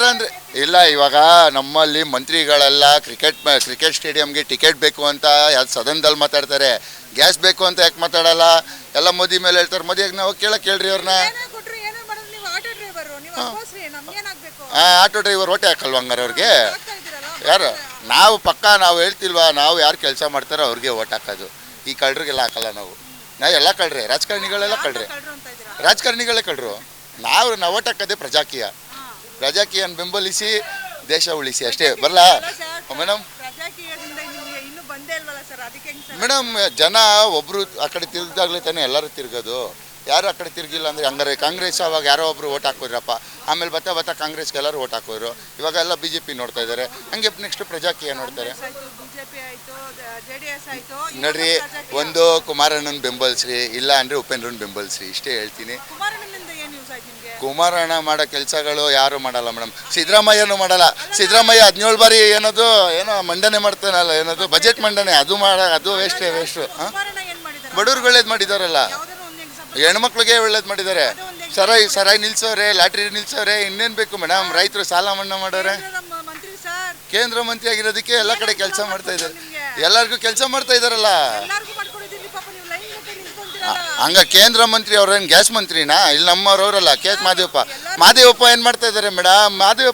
ಅಂದ್ರೆ ಇಲ್ಲ, ಇವಾಗ ನಮ್ಮಲ್ಲಿ ಮಂತ್ರಿಗಳೆಲ್ಲ ಕ್ರಿಕೆಟ್ ಸ್ಟೇಡಿಯಂಗೆ ಟಿಕೆಟ್ ಬೇಕು ಅಂತ ಯಾವ್ದು ಸದನದಲ್ಲಿ ಮಾತಾಡ್ತಾರೆ. ಗ್ಯಾಸ್ ಬೇಕು ಅಂತ ಯಾಕೆ ಮಾತಾಡಲ್ಲ? ಎಲ್ಲ ಮೋದಿ ಮೇಲೆ ಹೇಳ್ತಾರೆ. ಮೋದಿಯಾಗ ನಾವು ಕೇಳ್ರಿ ಅವ್ರನ್ನ. ಆಟೋ ಡ್ರೈವರ್ ಓಟೆ ಹಾಕಲ್ವ ಹಂಗಾರೆ ಅವ್ರಿಗೆ? ಯಾರು ನಾವು ಹೇಳ್ತಿಲ್ವಾ? ನಾವು ಯಾರು ಕೆಲಸ ಮಾಡ್ತಾರೋ ಅವ್ರಿಗೆ ಓಟ್ ಹಾಕೋದು. ಈ ಕಳ್ಳರಿಗೆಲ್ಲ ಹಾಕಲ್ಲ ನಾವು ಎಲ್ಲ ಕಳ್ರೆ, ರಾಜಕಾರಣಿಗಳೆಲ್ಲ ಕಳ್ರೆ, ರಾಜಕಾರಣಿಗಳೇ ಕಳ್ರು. ನಾವು ಓಟ್ ಹಾಕೋದೇ ಪ್ರಜಾಕೀಯನ ಬೆಂಬಲಿಸಿ ದೇಶ ಉಳಿಸಿ ಅಷ್ಟೇ. ಬರಲ್ಲ ಮೇಡಮ್? ಮೇಡಮ್, ಜನ ಒಬ್ರು ಆ ಕಡೆ ತಿರುಗಿದಾಗಲೇ ತಾನೇ ಎಲ್ಲರೂ ತಿರ್ಗೋದು. ಯಾರು ಆ ಕಡೆ ತಿರುಗಿಲ್ಲ ಅಂದರೆ ಹಂಗಾರೆ ಕಾಂಗ್ರೆಸ್ ಅವಾಗ ಯಾರೋ ಒಬ್ರು ಓಟ್ ಹಾಕೋದ್ರಪ್ಪ. ಆಮೇಲೆ ಬತ್ತಾ ಕಾಂಗ್ರೆಸ್ಗೆ ಎಲ್ಲರೂ ಓಟ್ ಹಾಕೋರು. ಇವಾಗ ಎಲ್ಲ BJP ನೋಡ್ತಾ ಇದ್ದಾರೆ. ಹಂಗೆ ನೆಕ್ಸ್ಟ್ ಪ್ರಜಾಕೀಯ ನೋಡ್ತಾರೆ. ನೋಡ್ರಿ, ಒಂದು ಕುಮಾರಣ್ಣನ ಬೆಂಬಲಿಸ್ರಿ, ಇಲ್ಲ ಅಂದರೆ ಉಪೇಂದ್ರನ ಬೆಂಬಲಿಸ್ರಿ, ಇಷ್ಟೇ ಹೇಳ್ತೀನಿ. ಕುಮಾರಣ್ಣ ಮಾಡೋ ಕೆಲಸಗಳು ಯಾರು ಮಾಡಲ್ಲ ಮೇಡಮ್. ಸಿದ್ದರಾಮಯ್ಯನೂ ಮಾಡಲ್ಲ. ಸಿದ್ದರಾಮಯ್ಯ 17 ಬಾರಿ ಏನೋ ಮಂಡನೆ ಮಾಡ್ತಾನಲ್ಲ, ಏನದು ಬಜೆಟ್ ಮಂಡನೆ, ಅದು ವೇಸ್ಟು. ಬಡವ್ರಿಗೆ ಒಳ್ಳೇದು ಮಾಡಿದಾರಲ್ಲ, ಹೆಣ್ಮಕ್ಳಿಗೆ ಒಳ್ಳೇದು ಮಾಡಿದ್ದಾರೆ. ಸರಾಯಿ ನಿಲ್ಸೋರೆ, ಲಾಟ್ರಿ ನಿಲ್ಸೋರೆ, ಇನ್ನೇನು ಬೇಕು ಮೇಡಮ್? ರೈತರು ಸಾಲ ಮನ್ನಾ ಮಾಡೋರೆ. ಕೇಂದ್ರ ಮಂತ್ರಿ ಆಗಿರೋದಕ್ಕೆ ಎಲ್ಲ ಕಡೆ ಕೆಲಸ ಮಾಡ್ತಾ ಇದ್ದಾರೆ. ಎಲ್ಲರಿಗೂ ಕೆಲಸ ಮಾಡ್ತಾ ಇದ್ದಾರಲ್ಲ. ಹಂಗ ಕೇಂದ್ರ ಮಂತ್ರಿ ಅವ್ರೇನು ಗ್ಯಾಸ್ ಮಂತ್ರಿನಾ? ಇಲ್ಲಿ ನಮ್ಮವ್ರವರಲ್ಲ. KH ಮಾದೇವಪ್ಪ ಏನು ಮಾಡ್ತಾ ಇದ್ದಾರೆ ಮೇಡಮ್?